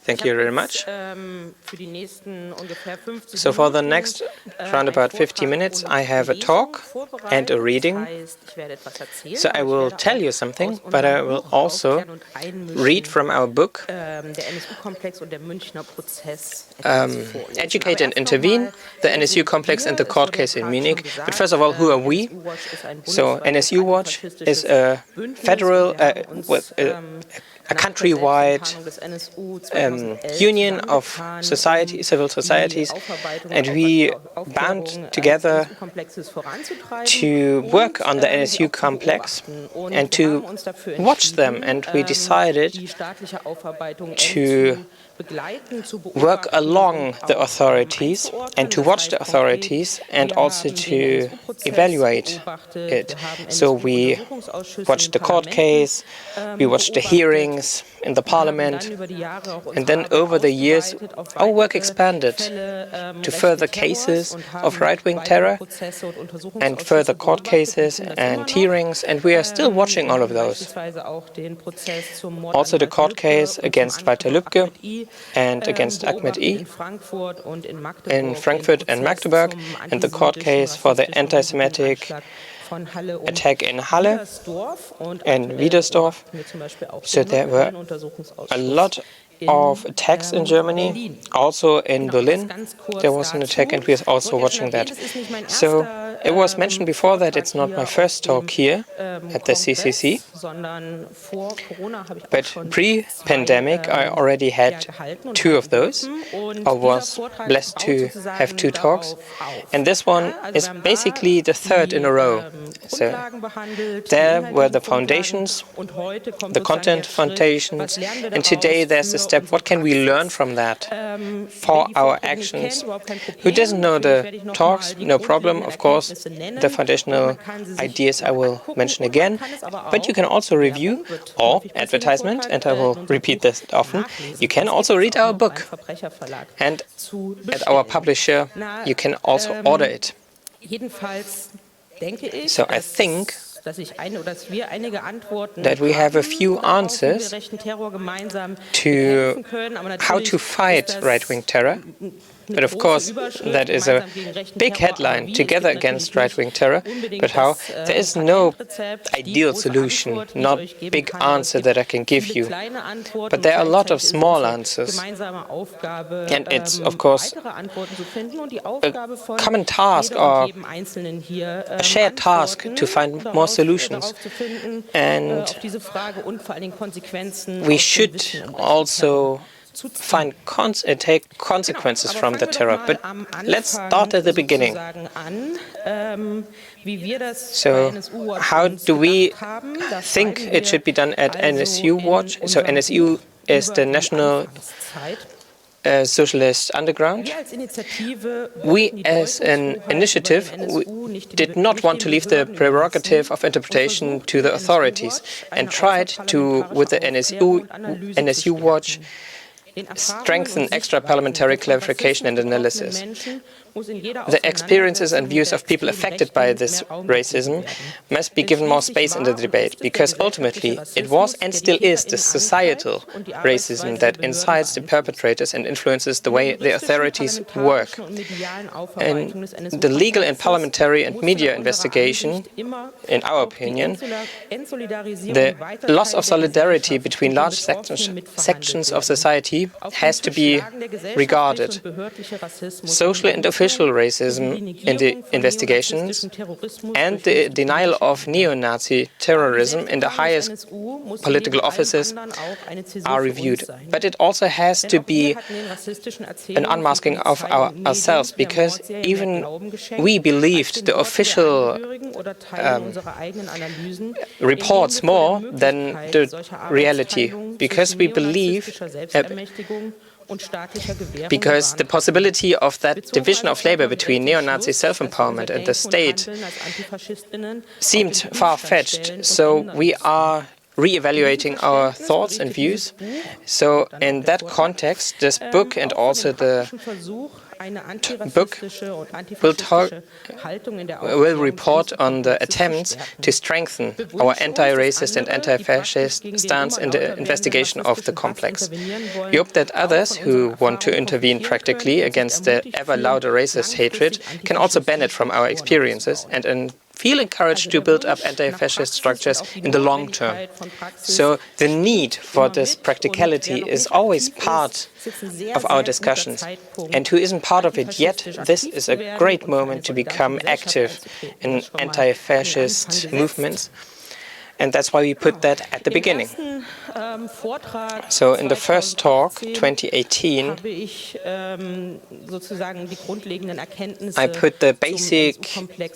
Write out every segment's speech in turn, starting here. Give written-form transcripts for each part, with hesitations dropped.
Thank you very much. So for the next round about 50 minutes, I have a talk and a reading. So I will tell you something, but I will also read from our book, Educate and Intervene, the NSU-Complex and the court case in Munich. But first of all, who are we? So NSU-Watch is a federal, a countrywide union of civil societies, and we bound together to work on the NSU-Complex and to watch them, and we decided to work along the authorities and to watch the authorities and also to evaluate it. So we watched the court case, we watched the hearings in the parliament, and then over the years our work expanded to further cases of right-wing terror and further court cases and hearings, and we are still watching all of those. Also the court case against Walter Lübcke and against Ahmed I in Frankfurt and Magdeburg, and the court case for the anti-Semitic attack in Halle and Wiedersdorf. So there were a lot of attacks in Germany. Also in Berlin there was an attack, and we are also watching that. So it was mentioned before that it's not my first talk here at the CCC, but pre-pandemic I already had 2 of those. I was blessed to have 2 talks, and this one is basically the 3rd in a row. So there were the foundations, the content foundations, and today there's the step, what can we learn from that for our actions? Who doesn't know the talks? No problem, of course. The foundational ideas I will mention again, but you can also review or advertisement, and I will repeat this often. You can also read our book, and at our publisher you can also order it. So I think that we have a few answers to how to fight right-wing terror. But of course, that is a big headline, together against right-wing terror. But how? There is no ideal solution, not big answer that I can give you. But there are a lot of small answers. And it's, of course, a common task or a shared task to find more solutions. And we should also take consequences from the terror. But let's start at the beginning. So how do we think it should be done at NSU-Watch? So NSU is the National Socialist Underground. We, as an initiative, we did not want to leave the prerogative of interpretation to the authorities, and tried to, with the NSU-Watch, strengthen extra-parliamentary clarification and analysis. The experiences and views of people affected by this racism must be given more space in the debate, because ultimately it was and still is the societal racism that incites the perpetrators and influences the way the authorities work. And the legal and parliamentary and media investigation, in our opinion, the loss of solidarity between large sections of society has to be regarded. Social and official racism in the investigations and the denial of neo-Nazi terrorism in the highest political offices are reviewed. But it also has to be an unmasking of ourselves, because even we believed the official reports more than the reality, because we believe because the possibility of that division of labor between neo-Nazi self-empowerment and the state seemed far-fetched. So we are re-evaluating our thoughts and views. So in that context, this book and also the book will report on the attempts to strengthen our anti-racist and anti-fascist stance in the investigation of the complex. We hope that others who want to intervene practically against the ever louder racist hatred can also benefit from our experiences and feel encouraged to build up anti-fascist structures in the long term. So the need for this practicality is always part of our discussions. And who isn't part of it yet, this is a great moment to become active in anti-fascist movements. And that's why we put that at the beginning. So in the first talk, 2018, I put the basic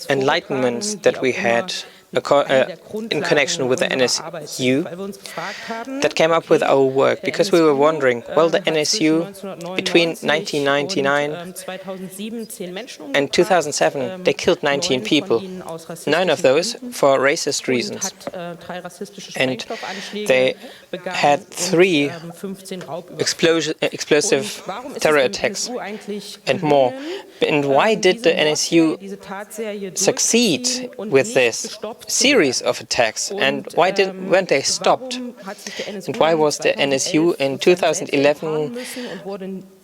enlightenments that we had in connection with the NSU that came up with our work, because we were wondering, well, the NSU between 1999 and 2007, they killed 19 people, 9 of those for racist reasons. And they had 3 explosive terror attacks and more. And why did the NSU succeed with this series of attacks, and why weren't they stopped? And why was the NSU in 2011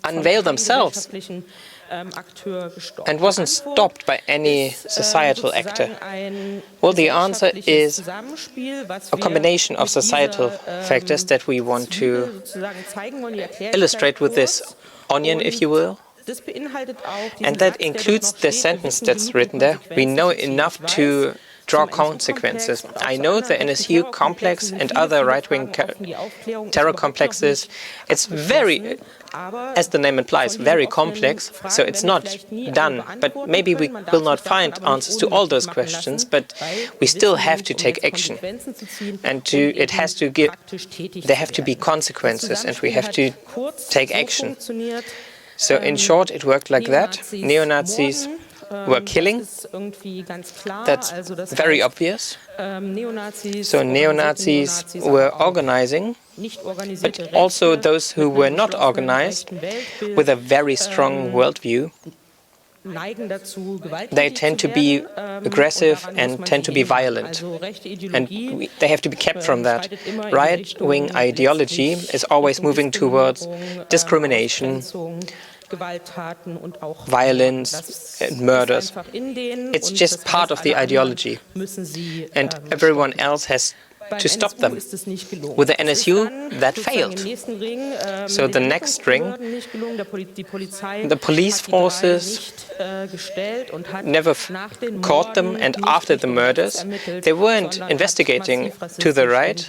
unveil themselves and wasn't stopped by any societal actor? Well, the answer is a combination of societal factors that we want to illustrate with this onion, if you will. And that includes the sentence that's written there. We know enough to draw consequences. I know the NSU-Komplex and other right-wing terror complexes. It's very, as the name implies, very complex, so it's not done. But maybe we will not find answers to all those questions, but we still have to take action. And there have to be consequences, and we have to take action. So in short, it worked like that. Neo-Nazis were killing. That's very obvious. So neo-Nazis were organizing, but also those who were not organized with a very strong worldview. They tend to be aggressive and tend to be violent, and they have to be kept from that. Right-wing ideology is always moving towards discrimination, violence and murders. It's just part of the ideology, and everyone else has to stop them. With the NSU, that failed. So the next ring, the police forces never caught them, and after the murders, they weren't investigating to the right,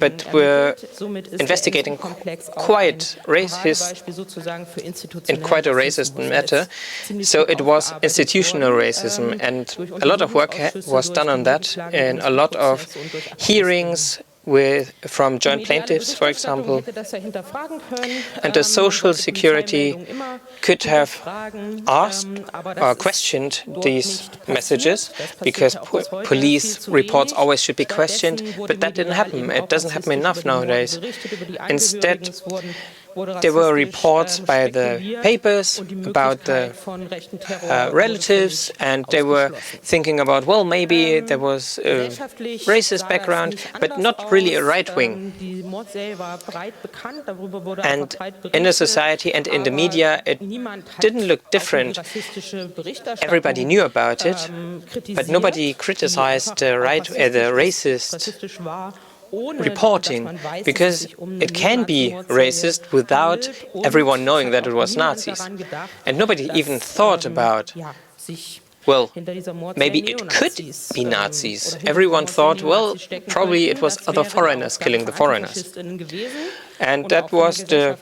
but were investigating quite racist, in quite a racist matter. So it was institutional racism, and a lot of work was done on that, and a lot of hearings from joint plaintiffs, for example, and the Social Security could have asked or questioned these messages, because police reports always should be questioned, but that didn't happen. It doesn't happen enough nowadays. Instead, there were reports by the papers about the relatives, and they were thinking about, well, maybe there was a racist background, but not really a right-wing. And in the society and in the media, it didn't look different. Everybody knew about it, but nobody criticized the racist reporting, because it can be racist without everyone knowing that it was Nazis. And nobody even thought about, well, maybe it could be Nazis. Everyone thought, well, probably it was other foreigners killing the foreigners. And that was the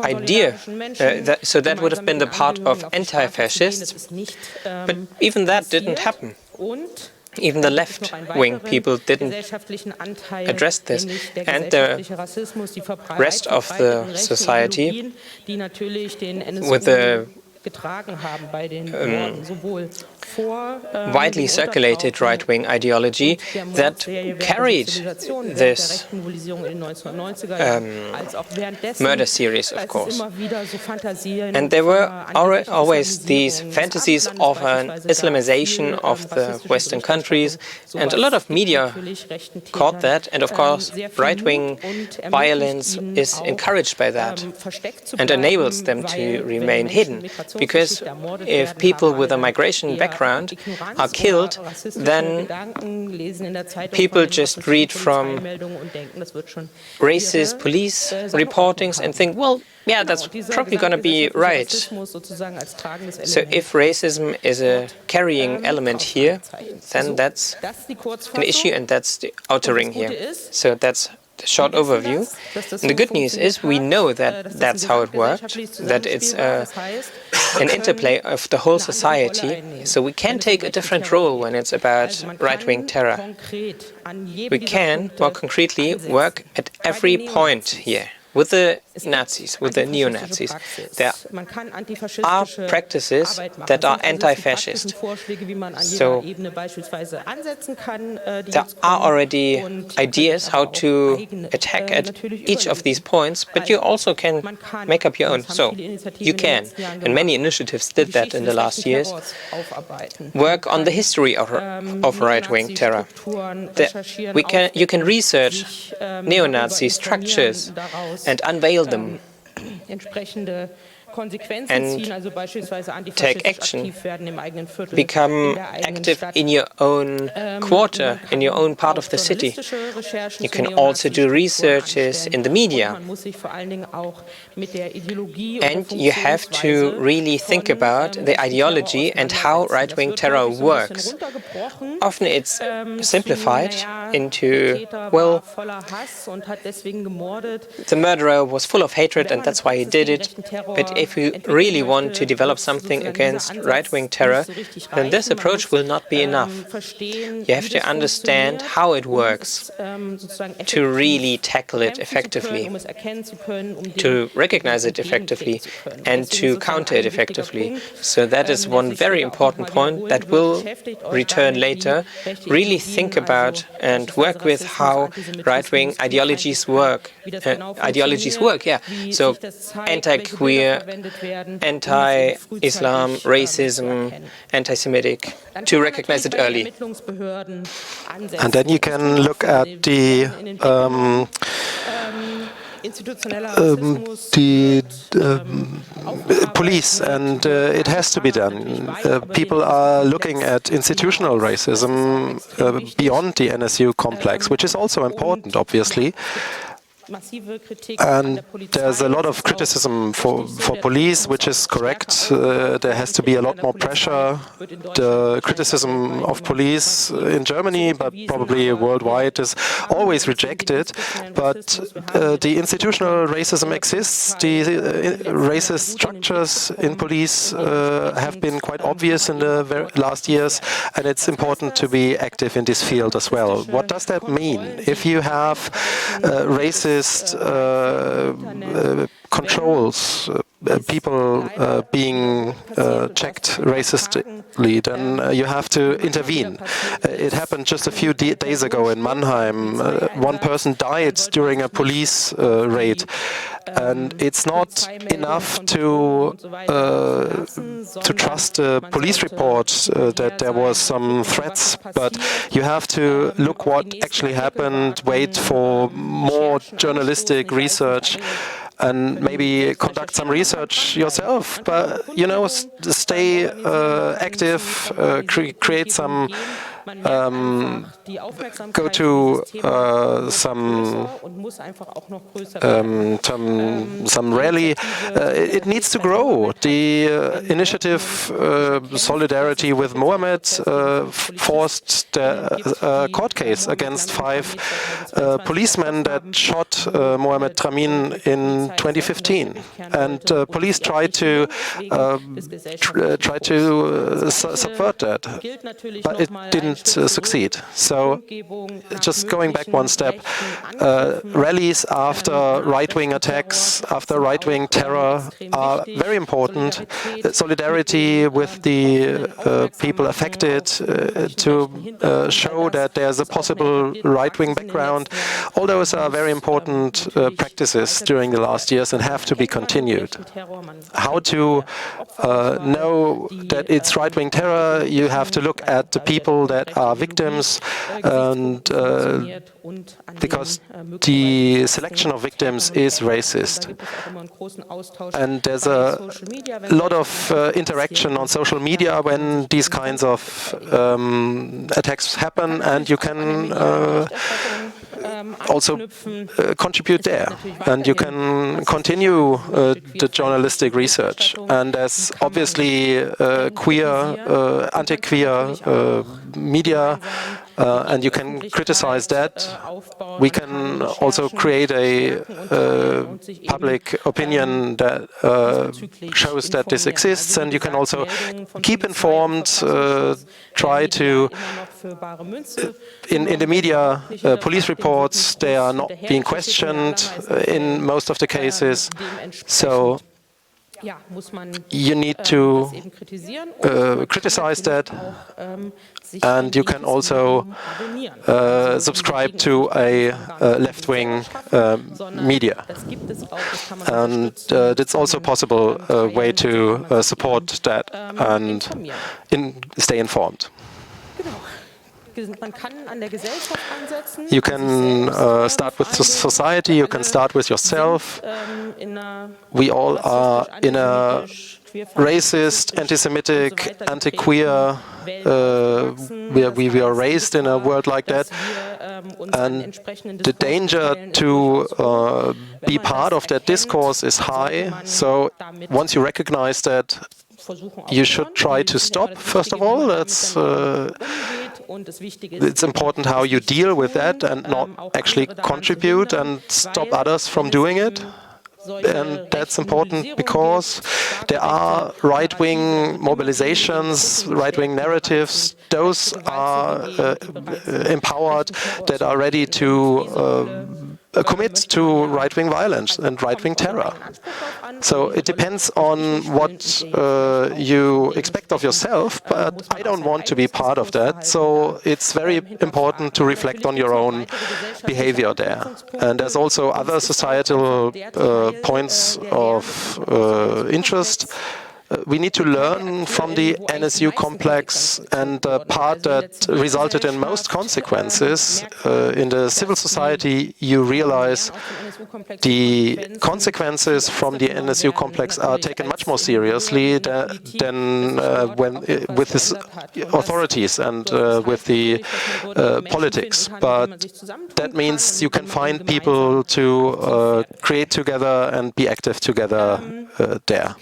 idea. So that would have been the part of anti-fascists. But even that didn't happen. Even the left-wing people didn't address this, and the rest of the society, with the widely circulated right-wing ideology that carried this murder series, of course. And there were always these fantasies of an Islamization of the Western countries, and a lot of media caught that, and of course right-wing violence is encouraged by that and enables them to remain hidden, because if people with a migration background are killed, then people just read from racist police reportings and think, well, yeah, that's probably going to be right. So if racism is a carrying element here, then that's an issue, and that's the outer ring here. So that's the short overview. And the good news is we know that that's how it worked, that it's an interplay of the whole society. So we can take a different role when it's about right-wing terror. We can, more concretely, work at every point here. With the Nazis, with the neo-Nazis, there are practices that are anti-fascist. So there are already ideas how to attack at each of these points, but you also can make up your own. So you can, and many initiatives did that in the last years, work on the history of right-wing terror. You can research neo-Nazi structures and unveil them and take action, become active in your own quarter, in your own part of the city. You can also do researches in the media. And you have to really think about the ideology and how right-wing terror works. Often it's simplified into, well, the murderer was full of hatred and that's why he did it. But if you really want to develop something against right-wing terror, then this approach will not be enough. You have to understand how it works to really tackle it effectively, to recognize it effectively, and to counter it effectively. So that is one very important point that will return later. Really think about and work with how right-wing ideologies work. So anti-queer, anti-Islam, racism, anti-Semitic, to recognize it early. And then you can look at the police, and it has to be done. People are looking at institutional racism beyond the NSU-Komplex, which is also important, obviously. And there's a lot of criticism for police, which is correct. There has to be a lot more pressure. The criticism of police in Germany, but probably worldwide, is always rejected. But the institutional racism exists. The racist structures in police have been quite obvious in the last years, and it's important to be active in this field as well. What does that mean? If you have racist controls, people being checked racistly, then you have to intervene. It happened just a few days ago in Mannheim. One person died during a police raid. And it's not enough to trust a police report that there was some threats, but you have to look what actually happened, wait for more journalistic research, and maybe conduct some research yourself. But, you know, stay active, create some go to some rally. It needs to grow. The initiative Solidarity with Mohammed forced the court case against 5 policemen that shot Mohammed Tramin in 2015, and police tried to subvert that, but it didn't might succeed. So, just going back one step, rallies after right-wing attacks, after right-wing terror are very important. Solidarity with the people affected to show that there's a possible right-wing background. All those are very important practices during the last years and have to be continued. How to know that it's right-wing terror? You have to look at the people that are victims, and because the selection of victims is racist. And there's a lot of interaction on social media when these kinds of attacks happen, and you can also contribute there, and you can continue the journalistic research. And there's obviously queer, anti-queer media, and you can criticize that. We can also create a public opinion that shows that this exists, and you can also keep informed, try to, in the media, police reports, they are not being questioned in most of the cases, so you need to criticize that, and you can also subscribe to a left-wing media. And it's also possible way to support that and stay informed. You can start with society, you can start with yourself. We all are in a racist, anti-Semitic, anti-queer, we are raised in a world like that. And the danger to be part of that discourse is high. So once you recognize that, you should try to stop, first of all. It's important how you deal with that and not actually contribute and stop others from doing it. And that's important because there are right-wing mobilizations, right-wing narratives. Those are empowered, that are ready to commit to right-wing violence and right-wing terror. So it depends on what you expect of yourself, but I don't want to be part of that. So it's very important to reflect on your own behavior there. And there's also other societal points of interest. We need to learn from the NSU-Komplex, and the part that resulted in most consequences. In the civil society, you realize the consequences from the NSU-Komplex are taken much more seriously than when with the authorities and with the politics. But that means you can find people to create together and be active together there.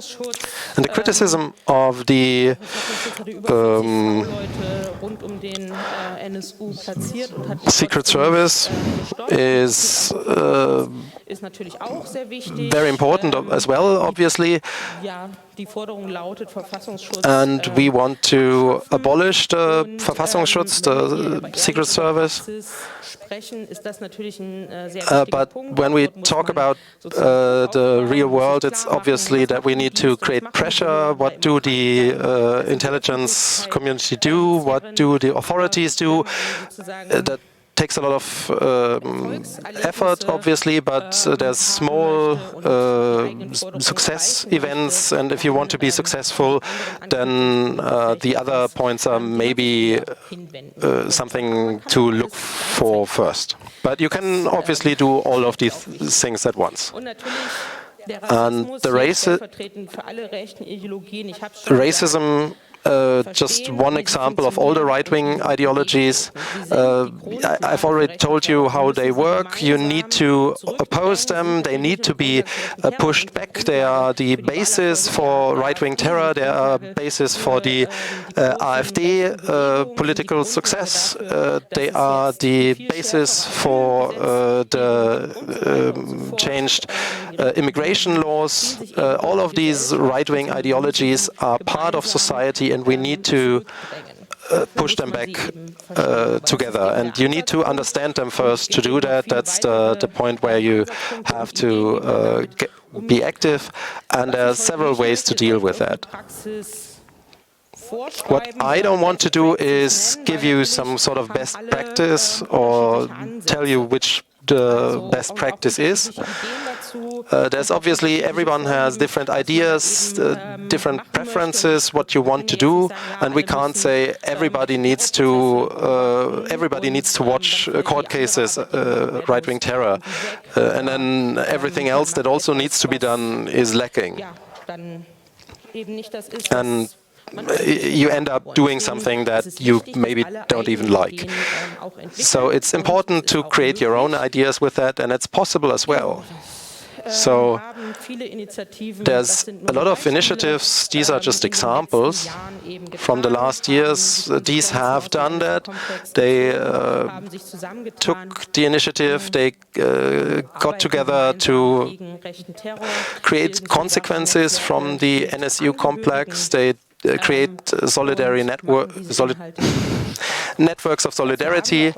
And the criticism of the Secret Service is very important as well, obviously. And we want to abolish the Verfassungsschutz, the Secret Service. But when we talk about the real world, it's obviously that we need to create pressure. What do the intelligence community do? What do the authorities do? That takes a lot of effort, obviously, but there's small success events, and if you want to be successful, then the other points are maybe something to look for first. But you can obviously do all of these things at once. And the racism, just one example of all the right-wing ideologies. I've already told you how they work. You need to oppose them. They need to be pushed back. They are the basis for right-wing terror. They are basis for the AfD political success. They are the basis for the changed immigration laws. All of these right-wing ideologies are part of society, and we need to push them back together. And you need to understand them first to do that. That's the point where you have to be active, and there are several ways to deal with that. What I don't want to do is give you some sort of best practice or tell you which the best practice is. There's obviously, everyone has different ideas, different preferences, what you want to do, and we can't say everybody needs to watch court cases, right-wing terror, and then everything else that also needs to be done is lacking. And you end up doing something that you maybe don't even like. So it's important to create your own ideas with that, and it's possible as well. So there's a lot of initiatives. These are just examples from the last years. These have done that. They took the initiative. They got together to create consequences from the NSU-Komplex. They create networks of solidarity,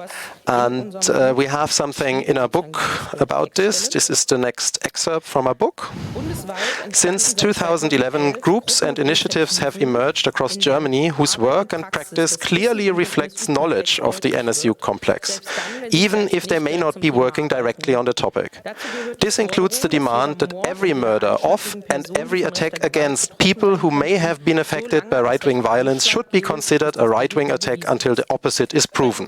and we have something in our book about this. This is the next excerpt from our book. Since 2011, groups and initiatives have emerged across Germany whose work and practice clearly reflects knowledge of the NSU-Komplex, even if they may not be working directly on the topic. This includes the demand that every murder of and every attack against people who may have been affected by right-wing violence should be considered a right-wing attack until the opposite is proven.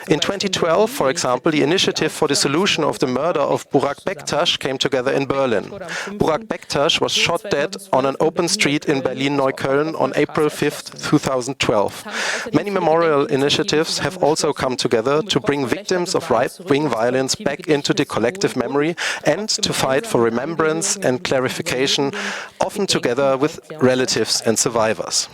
In 2012, for example, the Initiative for the Solution of the Murder of Burak Bektaş came together in Berlin. Burak Bektaş was shot dead on an open street in Berlin-Neukölln on April 5, 2012. Many memorial initiatives have also come together to bring victims of right-wing violence back into the collective memory and to fight for remembrance and clarification, often together with relatives and survivors.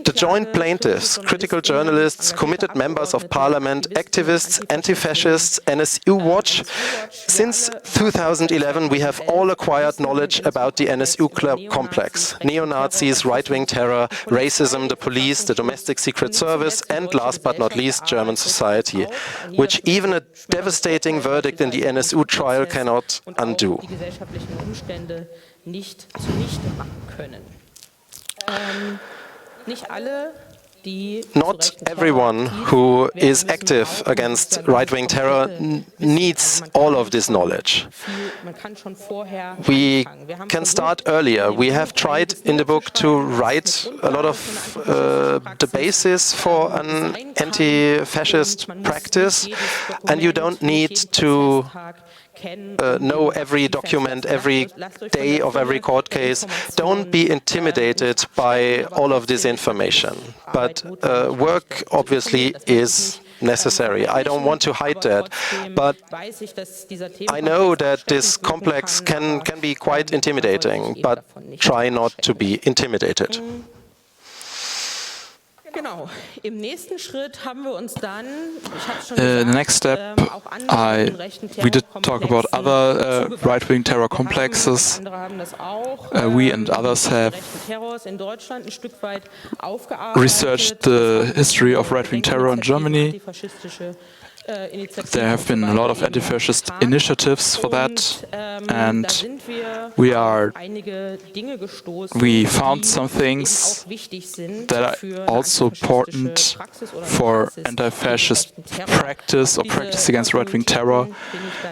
The joint plaintiffs, critical journalists, committed members of parliament, activists, anti-fascists, NSU-Watch. Since 2011, we have all acquired knowledge about the NSU-Komplex, neo-Nazis, right-wing terror, racism, the police, the domestic secret service, and last but not least, German society, which even a devastating verdict in the NSU trial cannot undo. Not everyone who is active against right-wing terror needs all of this knowledge. We can start earlier. We have tried in the book to write a lot of the basis for an anti-fascist practice, and you don't need to know every document, every day of every court case. Don't be intimidated by all of this information. But work obviously is necessary. I don't want to hide that, but I know that this complex can be quite intimidating, but try not to be intimidated. The next step, we did talk about other right-wing terror complexes. We and others have researched the history of right-wing terror in Germany. There have been a lot of anti-fascist initiatives for that, and we found some things that are also important for anti-fascist practice or practice against right-wing terror.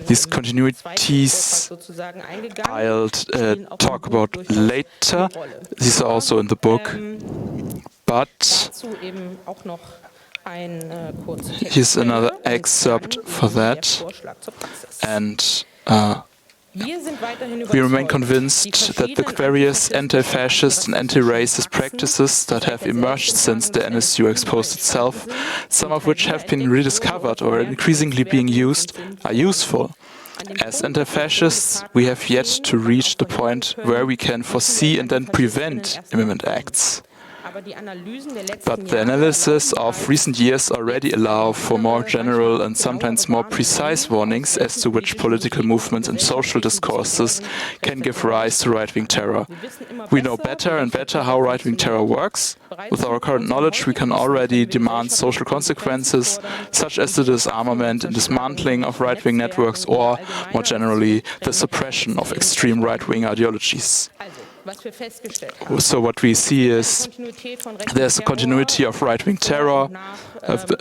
These continuities I'll talk about later. These are also in the book, but here's another excerpt for that, and we remain convinced that the various anti-fascist and anti-racist practices that have emerged since the NSU exposed itself, some of which have been rediscovered or are increasingly being used, are useful. As anti-fascists, we have yet to reach the point where we can foresee and then prevent imminent acts. But the analysis of recent years already allow for more general and sometimes more precise warnings as to which political movements and social discourses can give rise to right-wing terror. We know better and better how right-wing terror works. With our current knowledge, we can already demand social consequences, such as the disarmament and dismantling of right-wing networks, or, more generally, the suppression of extreme right-wing ideologies. So what we see is there's a continuity of right-wing terror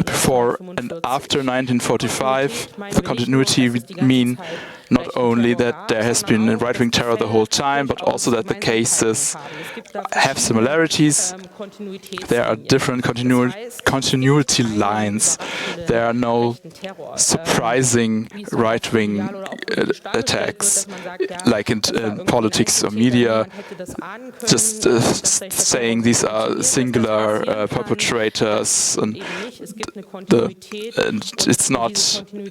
before and after 1945. The continuity would mean not only that there has been right-wing terror the whole time, but also that the cases have similarities. There are different continuity lines. There are no surprising right-wing attacks, like in politics or media, just saying these are singular perpetrators, and it's not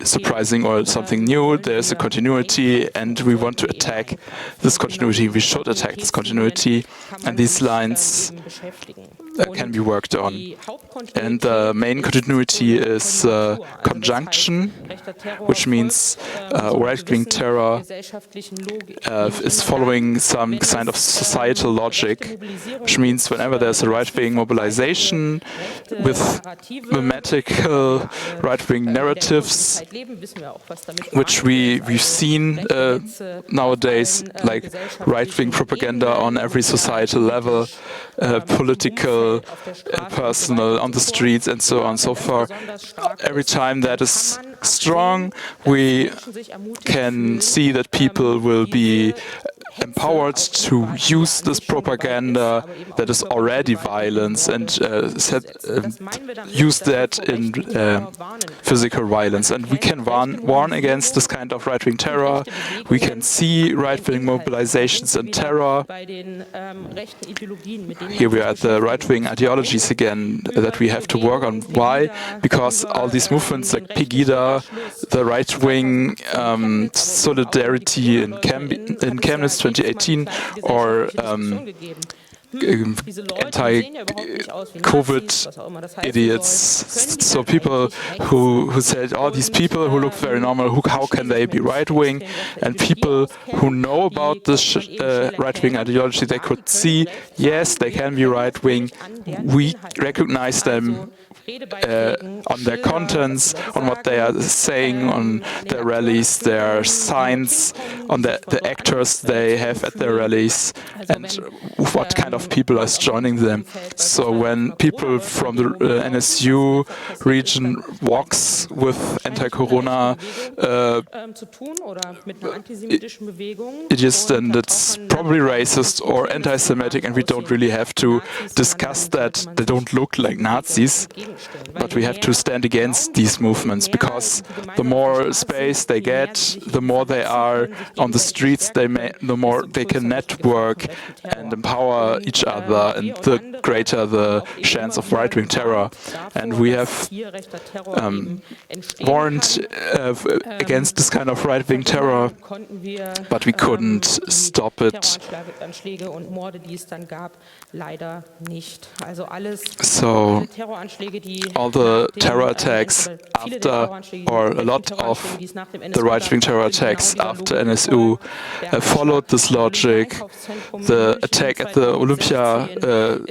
surprising or something new. There's a continuity, and we want to attack this continuity. We should attack this continuity, and these lines can be worked on. And the main continuity is conjunction, which means right-wing terror is following some kind of societal logic, which means whenever there's a right-wing mobilization with memetical right-wing narratives, which we've seen nowadays, like right-wing propaganda on every societal level, political, personal, on the streets, and so on and so forth. Every time that is strong, we can see that people will be empowered to use this propaganda that is already violence and use that in physical violence. And we can warn against this kind of right-wing terror. We can see right-wing mobilizations and terror. Here we are at the right-wing ideologies again that we have to work on. Why? Because all these movements like Pegida, the right-wing solidarity in Chemnitz 2018, or anti-COVID idiots. So people who said, all these people who look very normal, how can they be right-wing? And people who know about this right-wing ideology, they could see, yes, they can be right-wing. We recognize them on their contents, on what they are saying, on their rallies, their signs, on the actors they have at their rallies, and what kind of people are joining them. So when people from the NSU region walks with anti-corona idiots, then it's probably racist or anti-Semitic, and we don't really have to discuss that. They don't look like Nazis. But we have to stand against these movements, because the more space they get, the more they are on the streets, the more they can network and empower each other, and the greater the chance of right-wing terror. And we have warned against this kind of right-wing terror, but we couldn't stop it. So all the terror attacks after, or a lot of the right-wing terror attacks after NSU followed this logic. The attack at the Olympia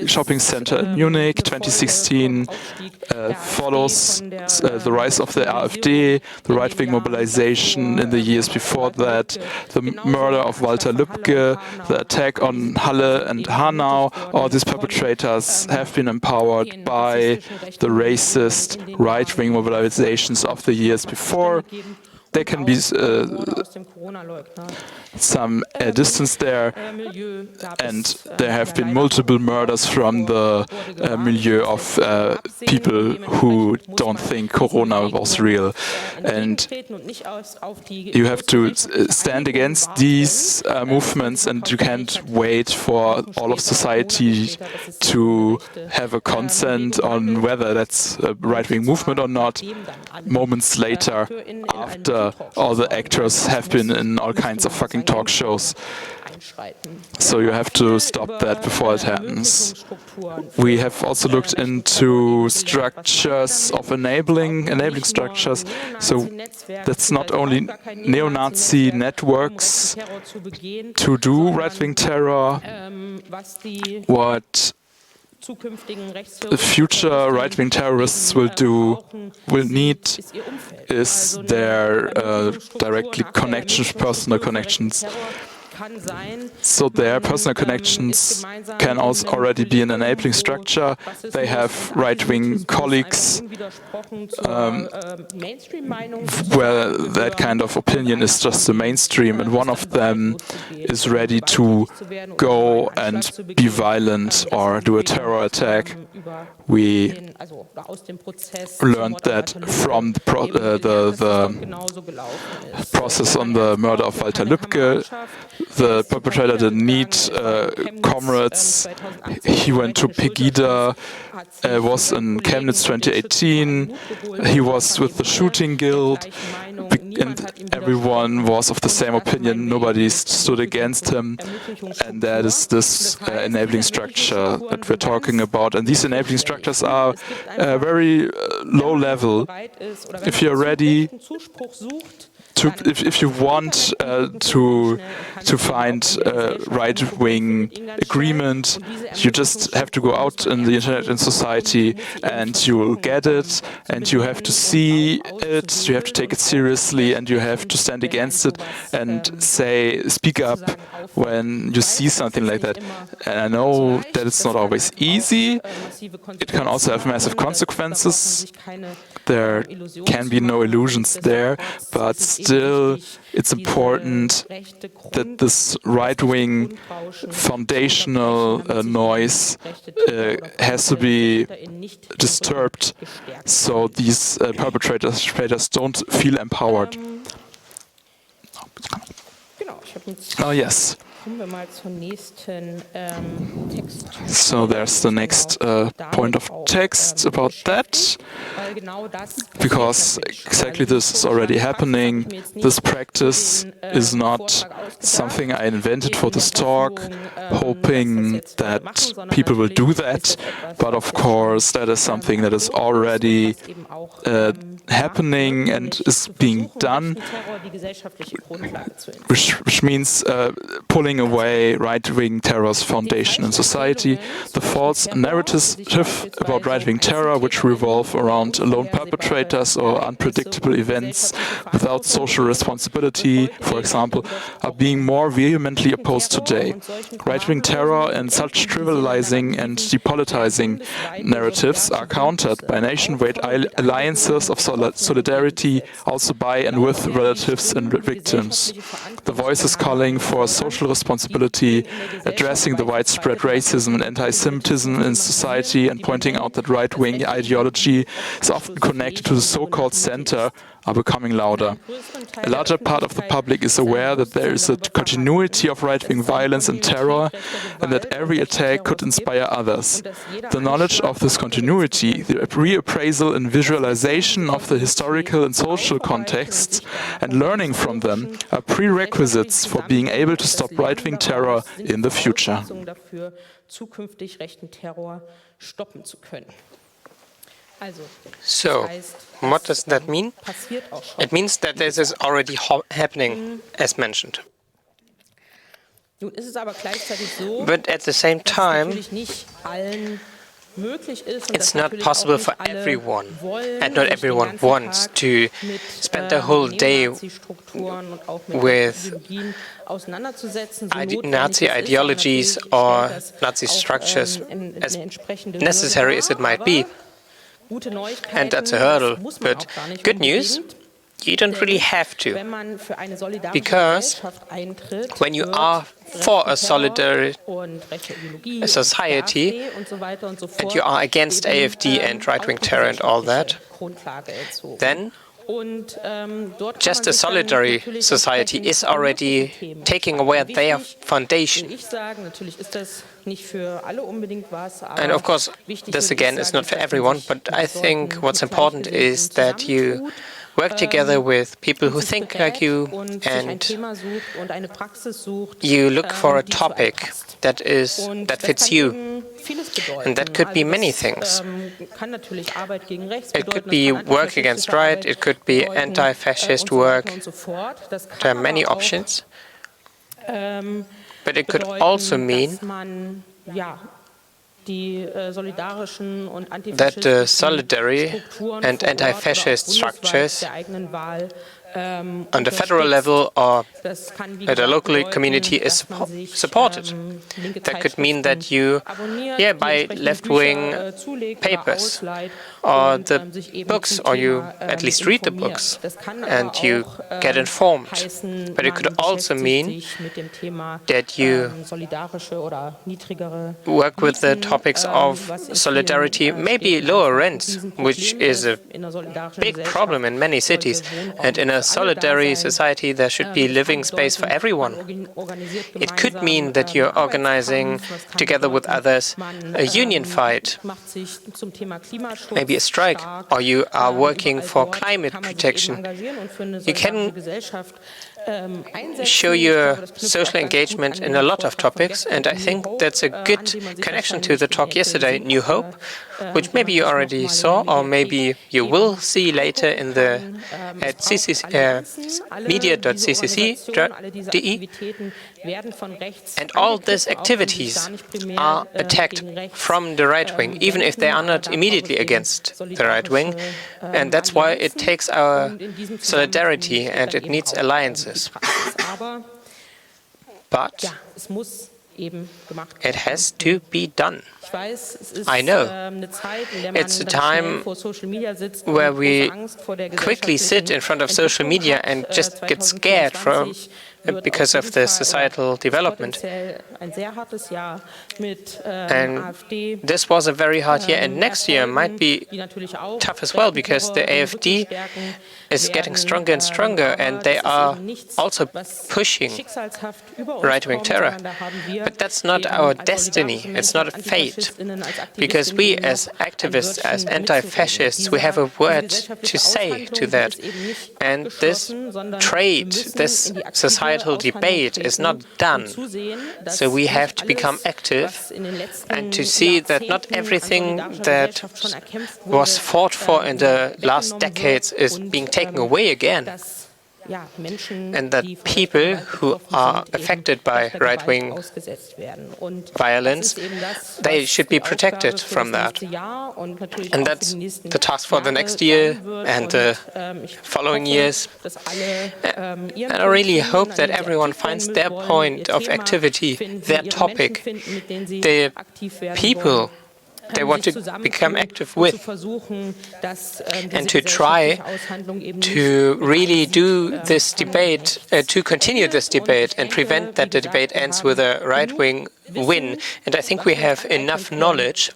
shopping center in Munich 2016 follows the rise of the AfD, the right-wing mobilization in the years before that, the murder of Walter Lübcke, the attack on Halle and Hanau. All these perpetrators have been empowered by the racist right-wing mobilizations of the years before. There can be some distance there, and there have been multiple murders from the milieu of people who don't think Corona was real. And you have to stand against these movements, and you can't wait for all of society to have a consent on whether that's a right-wing movement or not. Moments later, after all the actors have been in all kinds of fucking talk shows. So you have to stop that before it happens. We have also looked into structures of enabling structures. So that's not only neo-Nazi networks to do right-wing terror. What the future right-wing terrorists will need is their directly connections, personal connections. So their personal connections can also already be an enabling structure. They have right-wing colleagues where that kind of opinion is just the mainstream, and one of them is ready to go and be violent or do a terror attack. We learned that from the process on the murder of Walter Lübcke. The perpetrator didn't need comrades. He went to Pegida, was in Chemnitz 2018. He was with the shooting guild, and everyone was of the same opinion. Nobody stood against him, and that is this enabling structure that we're talking about. And these enabling structures are very low level. If you're ready if you want to find a right-wing agreement, you just have to go out in the internet and society, and you will get it. And you have to see it. You have to take it seriously, and you have to stand against it and speak up when you see something like that. And I know that it's not always easy. It can also have massive consequences. There can be no illusions there, but still it's important that this right-wing foundational noise has to be disturbed, so these perpetrators don't feel empowered. Oh yes. So there's the next point of text about that, because exactly this is already happening. This practice is not something I invented for this talk, hoping that people will do that, but of course that is something that is already happening and is being done, which means pulling away right-wing terror's foundation in society. The false narrative about right-wing terror, which revolve around lone perpetrators or unpredictable events without social responsibility, for example, are being more vehemently opposed today. Right-wing terror and such trivializing and depolitizing narratives are countered by nationwide alliances of solidarity, also by and with relatives and victims. The voices calling for social responsibility, addressing the widespread racism and anti-Semitism in society, and pointing out that right-wing ideology is often connected to the so-called center, are becoming louder. A larger part of the public is aware that there is a continuity of right-wing violence and terror, and that every attack could inspire others. The knowledge of this continuity, the reappraisal and visualization of the historical and social contexts, and learning from them are prerequisites for being able to stop right-wing terror in the future. So, what does that mean? It means that this is already happening, as mentioned. But at the same time, it's not possible for everyone, and not everyone wants to spend the whole day with Nazi ideologies or Nazi structures, as necessary as it might be. And that's a hurdle. But good news, you don't really have to. Because when you are for a solidary society and you are against AfD and right-wing terror and all that, then just a solidary society is already taking away their foundation. And of course, this again is not for everyone, but I think what's important is that you work together with people who think like you, and you look for a topic that fits you. And that could be many things. It could be work against right, it could be anti-fascist work. There are many options. But it could also mean that the solidary and anti-fascist structures on the federal level or at a local community is supported. That could mean that you buy left-wing papers or the books, or you at least read the books and you get informed. But it could also mean that you work with the topics of solidarity, maybe lower rents, which is a big problem in many cities. And in a solidary society, there should be living space for everyone. It could mean that you're organizing, together with others, a union fight, maybe a strike, or you are working for climate protection. You can show your social engagement in a lot of topics, and I think that's a good connection to the talk yesterday, New Hope, which maybe you already saw, or maybe you will see later in the at media.ccc.de. And all these activities are attacked from the right wing, even if they are not immediately against the right wing. And that's why it takes our solidarity and it needs alliances. But it has to be done. I know it's a time where we quickly sit in front of social media and just get scared because of the societal development. And this was a very hard year, and next year might be tough as well, because the AfD is getting stronger and stronger, and they are also pushing right-wing terror. But that's not our destiny, it's not a fate, because we as activists, as anti-fascists, we have a word to say to that. And this this societal debate is not done. So we have to become active and to see that not everything that was fought for in the last decades is being taken away again. And that people who are affected by right-wing violence, they should be protected from that. And that's the task for the next year and the following years. And I really hope that everyone finds their point of activity, their topic, the people they want to become active with, and to try to really do this debate, to continue this debate and prevent that the debate ends with a right-wing win. And I think we have enough knowledge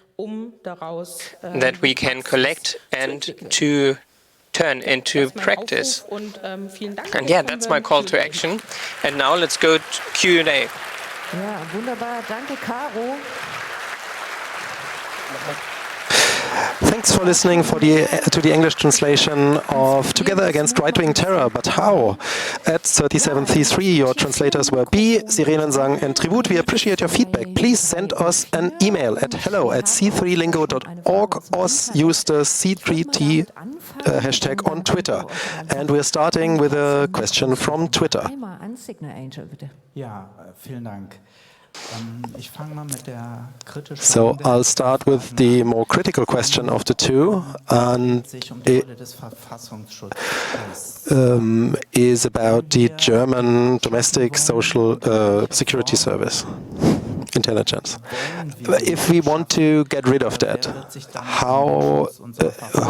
that we can collect and to turn into practice. And yeah, that's my call to action. And now let's go to Q&A. Ja, wunderbar. Danke, Caro. Thanks for listening to the English translation of Together Against Right-Wing Terror, but how? At 37C3, your translators were B, Sirenensang, and Tribut. We appreciate your feedback. Please send us an email at hello@c3lingo.org or use the C3T hashtag on Twitter. And we're starting with a question from Twitter. Ja, vielen Dank. So I'll start with the more critical question of the two, and it is about the German domestic social security service, intelligence. If we want to get rid of that,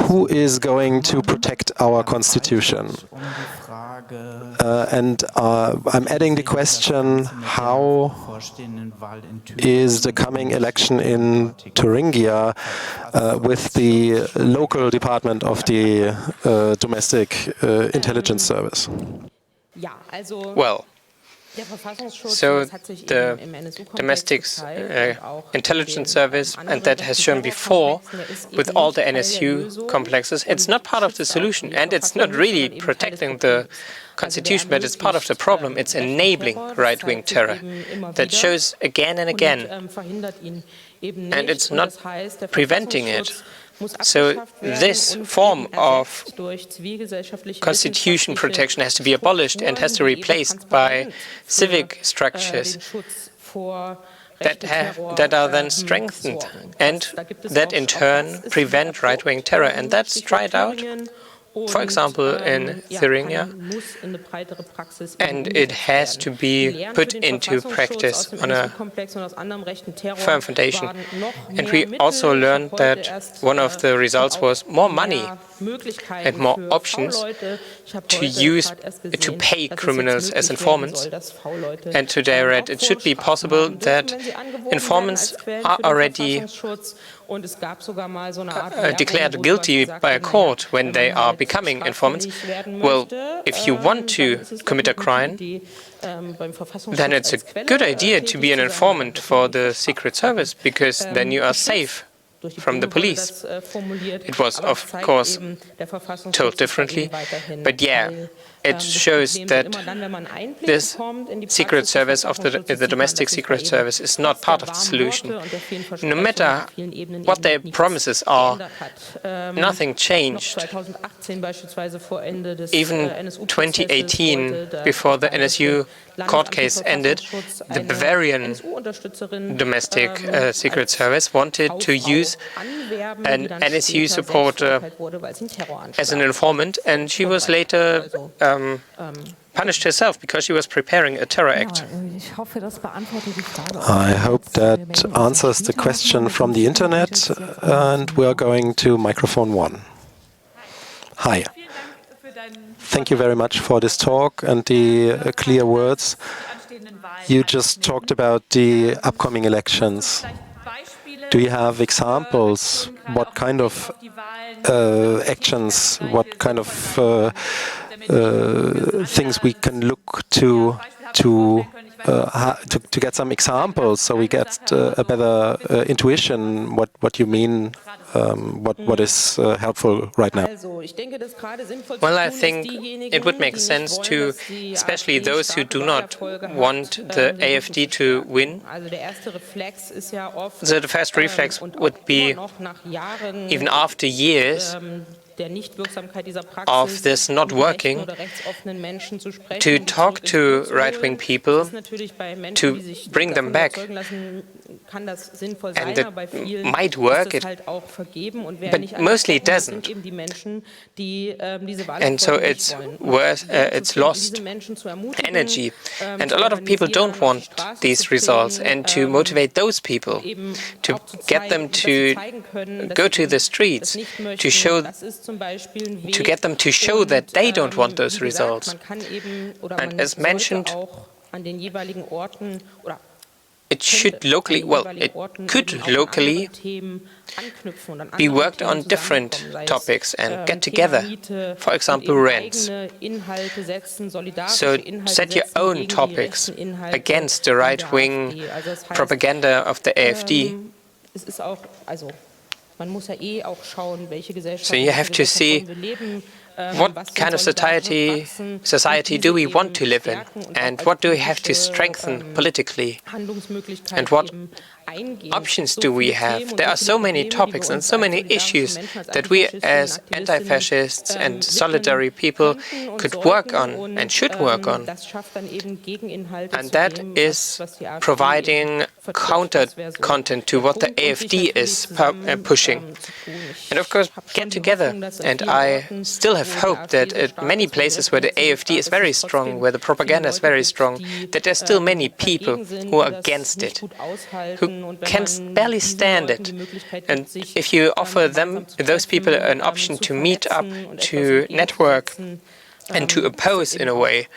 who is going to protect our constitution? And I'm adding the question, how is the coming election in Thuringia with the local department of the domestic intelligence service? Well, So the domestic intelligence service, and that has shown before with all the NSU-Complexes, it's not part of the solution, and it's not really protecting the constitution, but it's part of the problem. It's enabling right-wing terror. That shows again and again, and it's not preventing it. So this form of constitution protection has to be abolished and has to be replaced by civic structures that are then strengthened and that in turn prevent right-wing terror. And that's tried out, for example, in Thuringia, and it has to be put into practice on a firm foundation. And we also learned that one of the results was more money and more options to pay criminals as informants. And today I read it should be possible that informants are already declared guilty by a court when they are becoming informants. Well, if you want to commit a crime, then it's a good idea to be an informant for the Secret Service, because then you are safe from the police. It was, of course, told differently, but yeah, it shows that this Secret Service of the domestic Secret Service is not part of the solution. No matter what their promises are, nothing changed. Even 2018, before the NSU court case ended, the Bavarian domestic Secret Service wanted to use an NSU supporter as an informant, and she was later punished herself because she was preparing a terror act. I hope that answers the question from the internet, and we are going to microphone 1. Hi. Thank you very much for this talk and the clear words. You just talked about the upcoming elections. Do you have examples? What kind of actions, what kind of things we can look to get some examples, so we get a better intuition what you mean, what is helpful right now? Well, I think it would make sense to, especially those who do not want the AfD to win. So the first reflex would be, even after years of this not working, to talk to right-wing people, to bring them back. And it might work, but mostly it doesn't. And so it's lost energy. And a lot of people don't want these results. And to motivate those people, to get them to go to the streets, to get them to show that they don't want those results. And as mentioned, it should locally, well, it could locally be worked on different topics and get together. For example, rents. So set your own topics against the right-wing propaganda of the AfD. So you have to see what kind of society do we want to live in, and what do we have to strengthen politically, and what options do we have? There are so many topics and so many issues that we as anti-fascists and solidary people could work on and should work on. And that is providing counter content to what the AfD is pushing. And of course, get together. And I still have hope that at many places where the AfD is very strong, where the propaganda is very strong, that there's still many people who are against it, who can barely stand it. And if you offer those people an option to meet up, to network, and to oppose in a way,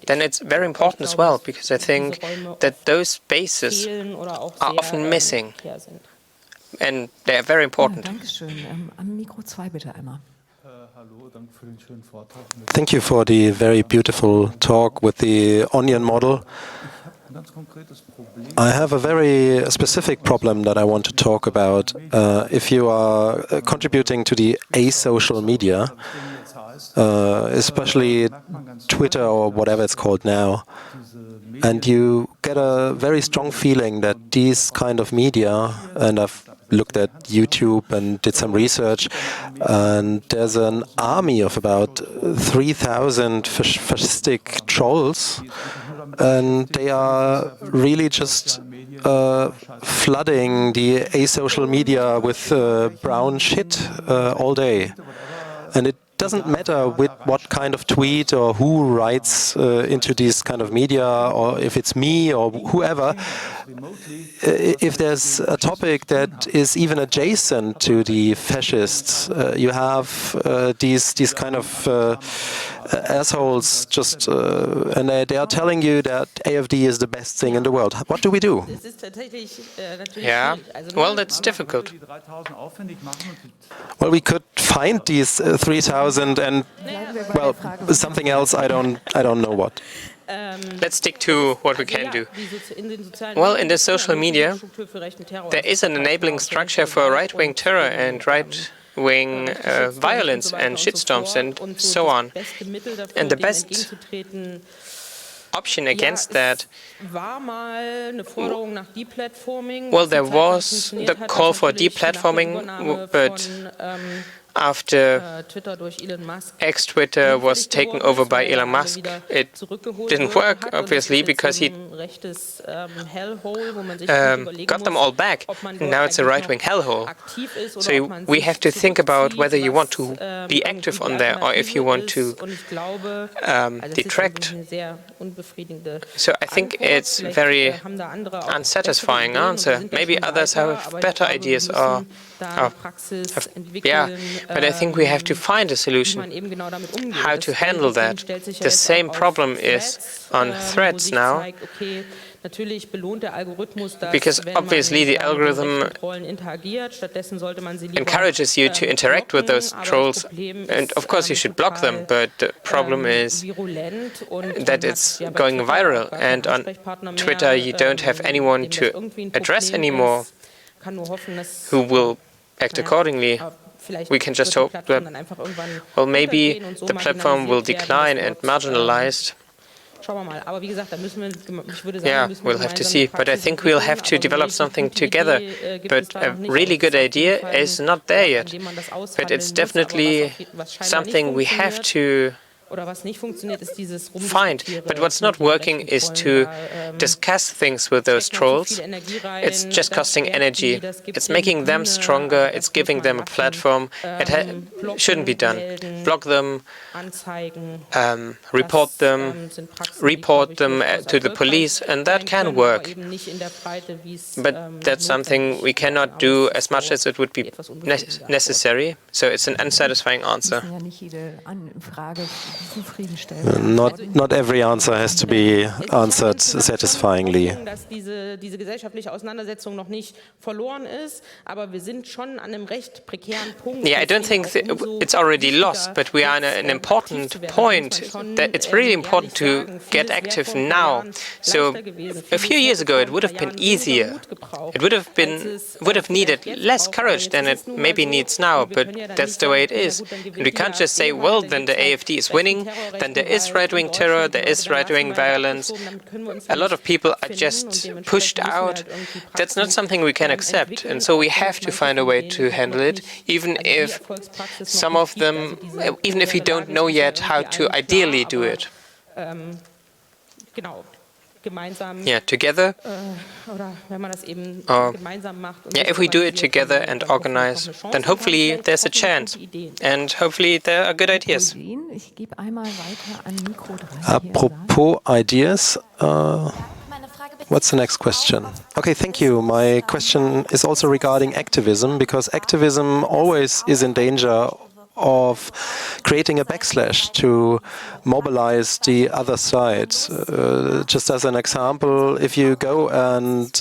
then it's very important as well, because I think that those spaces are often missing. And they are very important. Thank you for the very beautiful talk with the onion model. I have a very specific problem that I want to talk about. If you are contributing to the asocial media, especially Twitter or whatever it's called now, and you get a very strong feeling that these kind of media, and I've looked at YouTube and did some research, and there's an army of about 3,000 fascistic trolls, and they are really just flooding the asocial media with brown shit all day. And it doesn't matter with what kind of tweet or who writes into these kind of media, or if it's me or whoever. If there's a topic that is even adjacent to the fascists, you have these kind of assholes just, and they are telling you that AfD is the best thing in the world. What do we do? Yeah, well, that's difficult. Well, we could find these 3,000 and, well, something else, I don't know what. Let's stick to what we can do. Well, in the social media, there is an enabling structure for right-wing terror and right-wing violence and shitstorms and so on. And the best option against that, well, there was the call for deplatforming, but after ex-Twitter was taken over by Elon Musk, it didn't work, obviously, because he got them all back. Now it's a right-wing hellhole. So we have to think about whether you want to be active on there or if you want to detract. So I think it's a very unsatisfying answer. Maybe others have better ideas or but I think we have to find a solution how to handle that. The same problem is on threads now, because obviously the algorithm encourages you to interact with those trolls, and of course you should block them, but the problem is that it's going viral, and on Twitter you don't have anyone to address anymore who will act accordingly. We can just hope that, well, maybe the platform will decline and marginalized. Yeah, we'll have to see. But I think we'll have to develop something together. But a really good idea is not there yet. But it's definitely something we have to find. But what's not working is to discuss things with those trolls. It's just costing energy. It's making them stronger. It's giving them a platform. It shouldn't be done. Block them, report them to the police, and that can work. But that's something we cannot do as much as it would be necessary. So it's an unsatisfying answer. Not every answer has to be answered satisfyingly. Yeah, I don't think it's already lost, but we are at an important point. That it's really important to get active now. So a few years ago, it would have been easier. It would have needed less courage than it maybe needs now, but that's the way it is. And we can't just say, well, then the AfD is winning. Then there is right-wing terror, there is right-wing violence. A lot of people are just pushed out. That's not something we can accept. And so we have to find a way to handle it, even if some of them, even if we don't know yet how to ideally do it. Yeah, together. If we do it together and organize, then hopefully there's a chance. And hopefully there are good ideas. Apropos ideas, what's the next question? Okay, thank you. My question is also regarding activism, because activism always is in danger of creating a backslash to mobilize the other side. Just as an example, if you go and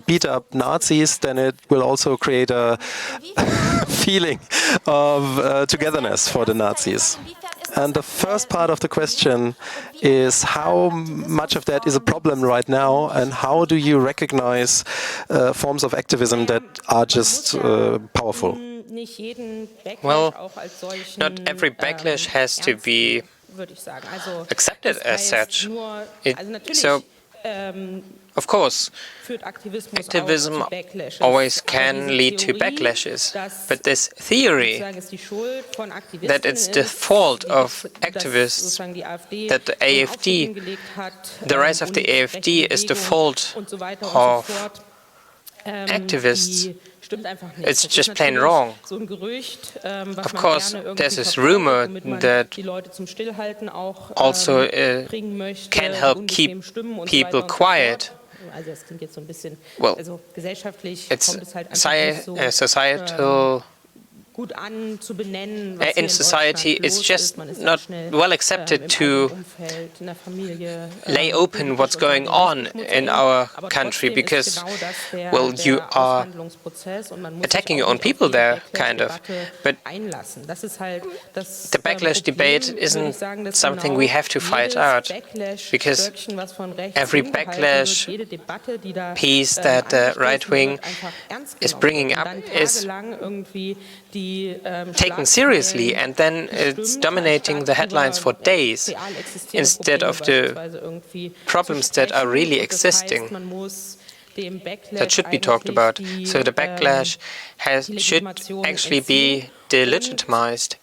beat up Nazis, then it will also create a feeling of togetherness for the Nazis. And the first part of the question is how much of that is a problem right now, and how do you recognize forms of activism that are just powerful? Well, not every backlash has to be accepted as such. Of course, activism always can lead to backlashes, but this theory that it's the fault of activists, that the AfD, the rise of the AfD is the fault of activists, it's just plain wrong. Of course, there's this rumor that also can help keep people quiet. Well, it's societal. In society, it's just not well accepted to lay open what's going on in our country because, well, you are attacking your own people there, kind of. But the backlash debate isn't something we have to fight out, because every backlash piece that the right wing is bringing up is taken seriously, and then it's dominating the headlines for days instead of the problems that are really existing that should be talked about. So the backlash should actually be delegitimized.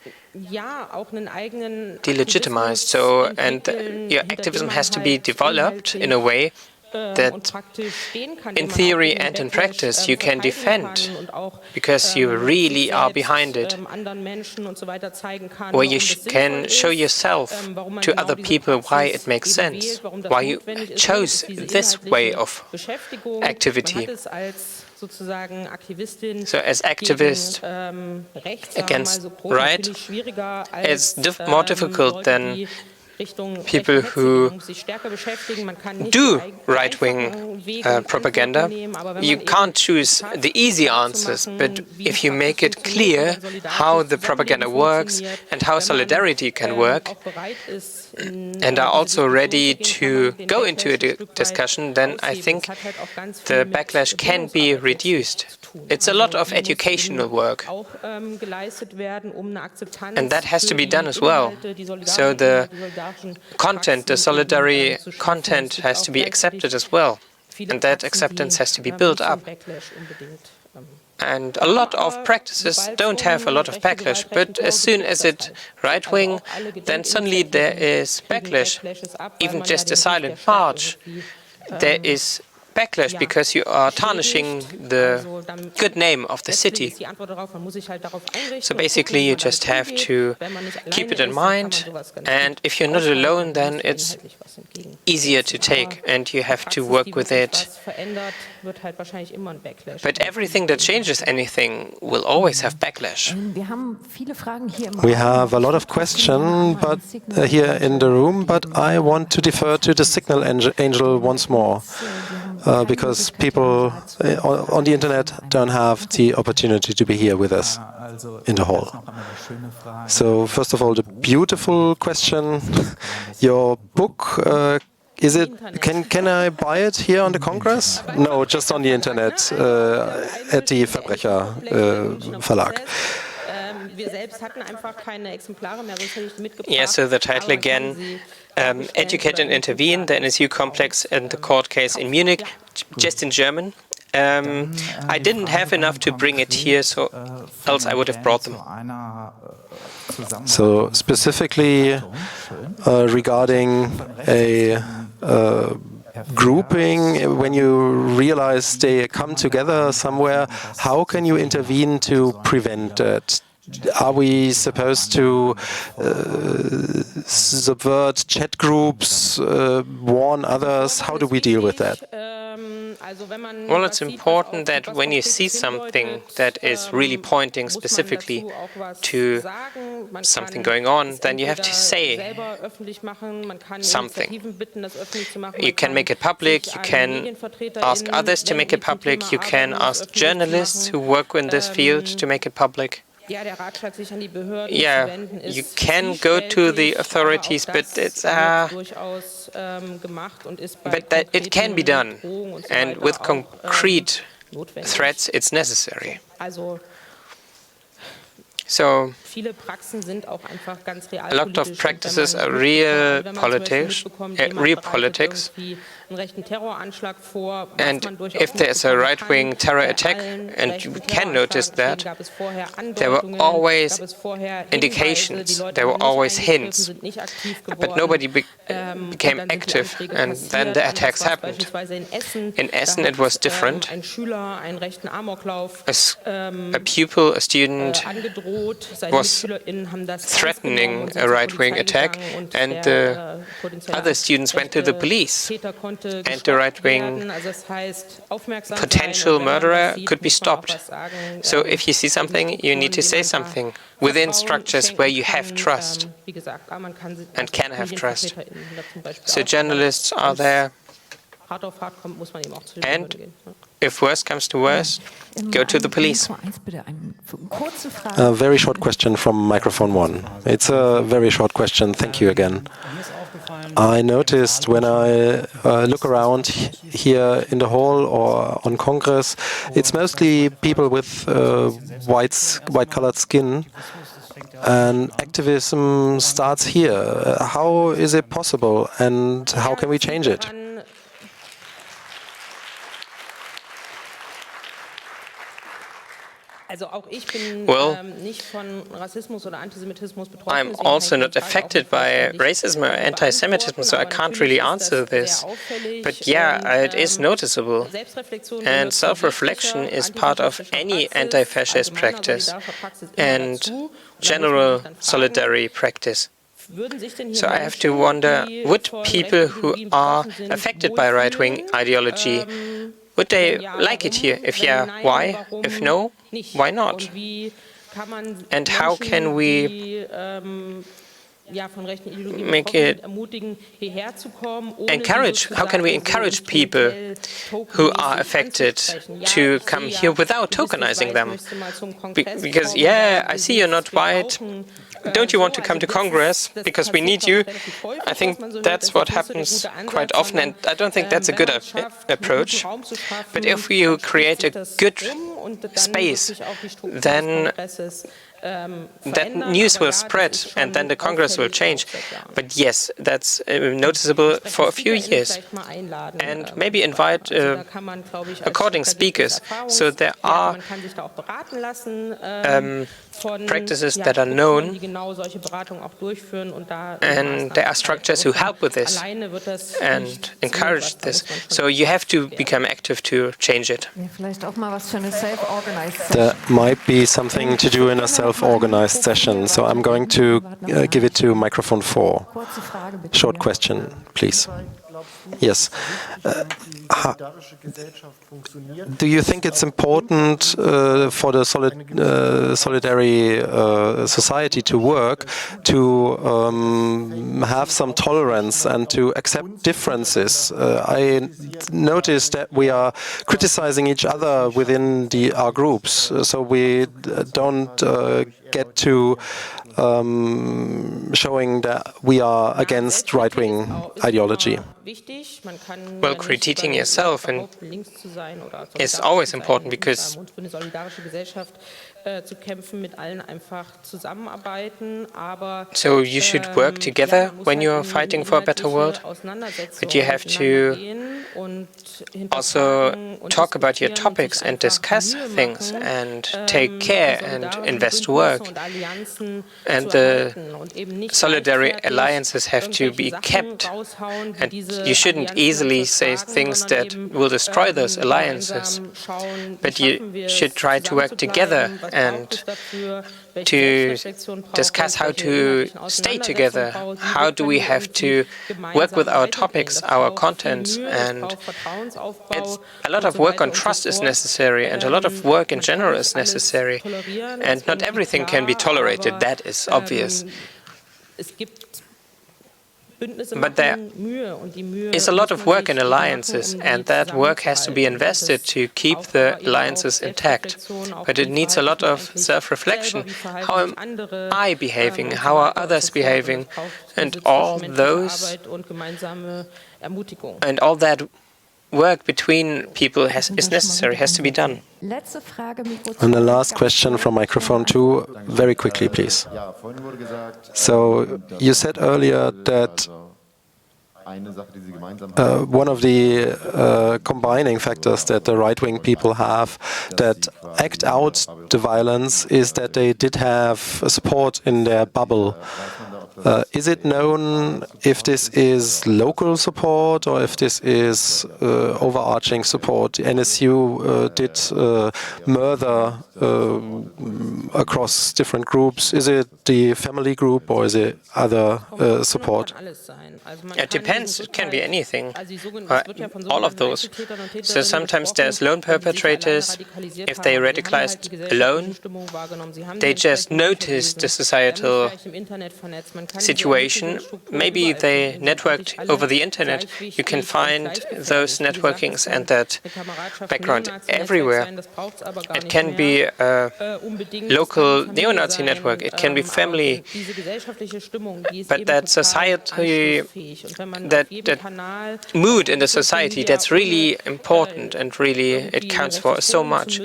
So, and your activism has to be developed in a way that in theory and in practice you can defend, because you really are behind it, where you can show yourself to other people why it makes sense, why you chose this way of activity. So as activist against right, it's more difficult than people who do right-wing propaganda. You can't choose the easy answers, but if you make it clear how the propaganda works and how solidarity can work, and are also ready to go into a discussion, then I think the backlash can be reduced. It's a lot of educational work, and that has to be done as well. So the content, the solidarity content has to be accepted as well, and that acceptance has to be built up. And a lot of practices don't have a lot of backlash, but as soon as it's right-wing, then suddenly there is backlash. Even just a silent march, there is backlash because you are tarnishing the good name of the city. So basically you just have to keep it in mind, and if you're not alone, then it's easier to take and you have to work with it. But everything that changes anything will always have backlash. We have a lot of questions here in the room, but I want to defer to the signal angel once more. Because people on the internet don't have the opportunity to be here with us in the hall. So first of all, the beautiful question, your book, is it? Can I buy it here on the Congress? No, just on the internet at the Verbrecher Verlag. Yeah, so the title again, Educate and Intervene, the NSU-Komplex and the court case in Munich, just in German. I didn't have enough to bring it here, so else I would have brought them. So specifically regarding a grouping, when you realize they come together somewhere, how can you intervene to prevent that? Are we supposed to subvert chat groups, warn others? How do we deal with that? Well, it's important that when you see something that is really pointing specifically to something going on, then you have to say something. You can make it public, you can ask others to make it public, you can ask journalists who work in this field to make it public. Yeah, you can go to the authorities, but it's it can be done, and with concrete threats, it's necessary. So, a lot of practices are real politics. And if there's a right-wing terror attack, and you can notice that, there were always indications, there were always hints, but nobody became active, and then the attacks happened. In Essen it was different. A pupil, a student, was threatening a right-wing attack, and the other students went to the police. And the right-wing potential murderer could be stopped. So if you see something, you need to say something within structures where you have trust and can have trust. So journalists are there. And if worse comes to worse, go to the police. A very short question from microphone 1. It's a very short question. Thank you again. I noticed when I look around here in the hall or on Congress, it's mostly people with white-colored skin, and activism starts here. How is it possible, and how can we change it? Well, I'm also not affected by racism or anti-Semitism, so I can't really answer this. But yeah, it is noticeable. And self-reflection is part of any anti-fascist practice and general solidarity practice. So I have to wonder, would people who are affected by right-wing ideology, would they like it here? If yeah, why? If no, why not? And how can we make it how can we encourage people who are affected to come here without tokenizing them? Because, yeah, I see you're not white. Don't you want to come to Congress because we need you? I think that's what happens quite often, and I don't think that's a good approach. But if you create a good space, then that news will spread, and then the Congress will change. But yes, that's noticeable for a few years. And maybe invite according speakers. So there are practices that are known, and there are structures who help with this and encourage this. So you have to become active to change it. There might be something to do in a self-organized session, so I'm going to give it to microphone 4. Short question, please. Yes. Do you think it's important for the solidary society to work to have some tolerance and to accept differences? I noticed that we are criticizing each other within our groups, so we don't get to showing that we are against right-wing ideology. Well, critiquing yourself is always important because so you should work together when you're fighting for a better world, but you have to also talk about your topics and discuss things and take care and invest work. And the solidary alliances have to be kept, and you shouldn't easily say things that will destroy those alliances, but you should try to work together and to discuss how to stay together. How do we have to work with our topics, our contents, and a lot of work on trust is necessary, and a lot of work in general is necessary, and not everything can be tolerated, that is obvious. But there is a lot of work in alliances, and that work has to be invested to keep the alliances intact. But it needs a lot of self-reflection. How am I behaving? How are others behaving? And all that work between people is necessary, has to be done. And the last question from microphone 2, very quickly, please. So, you said earlier that one of the combining factors that the right-wing people have that act out the violence is that they did have support in their bubble. Is it known if this is local support or if this is overarching support? The NSU did murder across different groups. Is it the family group or is it other support? It depends. It can be anything. All of those. So sometimes there's lone perpetrators. If they radicalized alone, they just noticed the societal situation. Maybe they networked over the internet. You can find those networkings and that background everywhere. It can be a local neo-Nazi network. It can be family. But that society, that mood in the society, that's really important and really it counts for so much.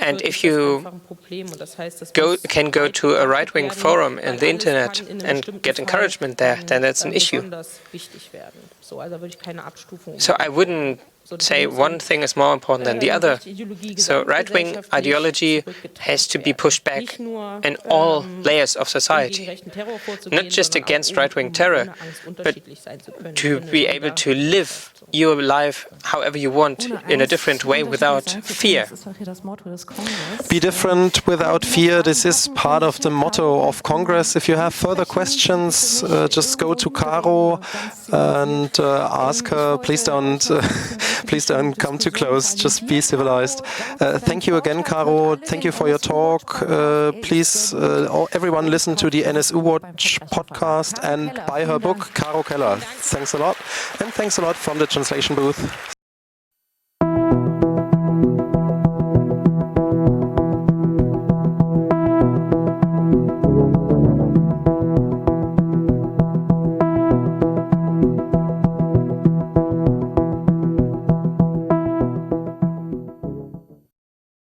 And if you can go to a right-wing forum in the internet and get encouragement there, then that's an issue. So I wouldn't say one thing is more important than the other. So right-wing ideology has to be pushed back in all layers of society, not just against right-wing terror, but to be able to live your life however you want in a different way without fear. Be different without fear. This is part of the motto of Congress. If you have further questions, just go to Caro and ask her. Please don't come too close. Just be civilized. Thank you again, Caro. Thank you for your talk. Please, everyone, listen to the NSU-Watch podcast and buy her book, Caro Keller. Thanks a lot, and thanks a lot from the translation booth.